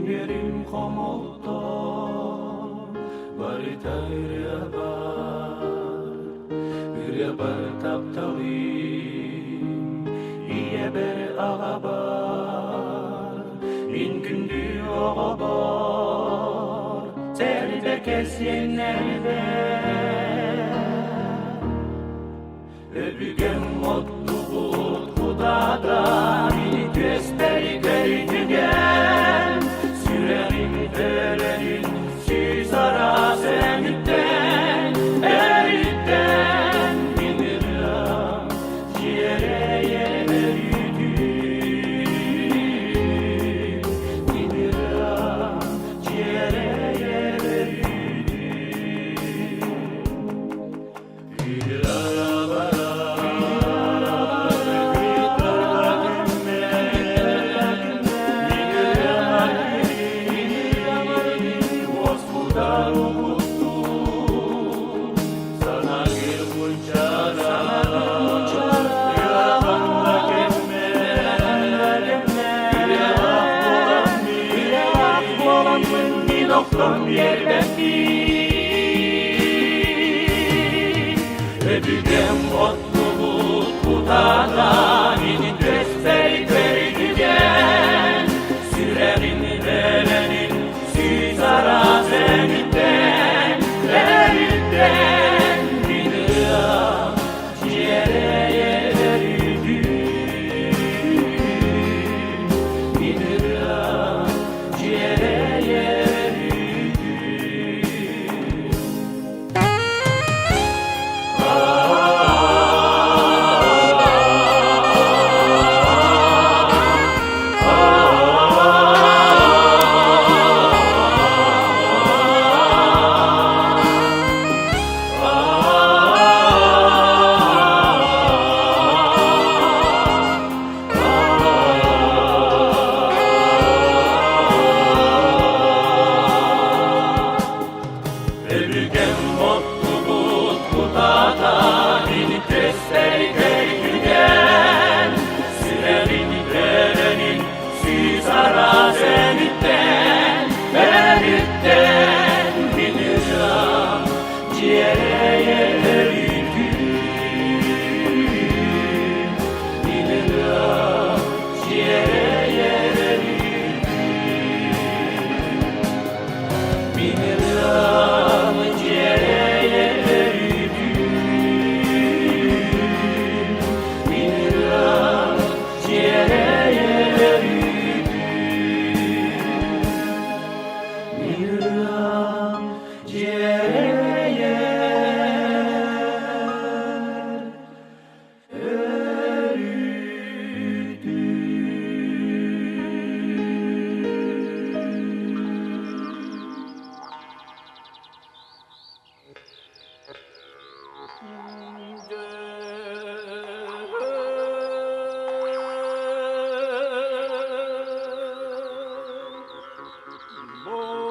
Mingerim komolto Baritar taptalim Iye ber ağabar In gündü ağabar Zerde kesyenlerde Öbügen mutluluk Kudadan Beni gösteri gördügen Sürerim verenin Siz ara semitten Eritten Bilirim Ciğere yeryüdüm Bilirim Ciğere Noktam yerbeti Ödügen mutluluk Kudadan Beni gösteri gördügen Sürerin verenin Siz ara zemitten Eritten Bilirim Ciğere yeryüdüm Bilirim Ciğere Öbügen mutluluk Kudadan Beni gösteri gördügen Sürerin verenin Siz ara zemitten Eritten Bilirim Ciğere yeryüdüm Bilirim Ciğere yeryüdüm Bilirim More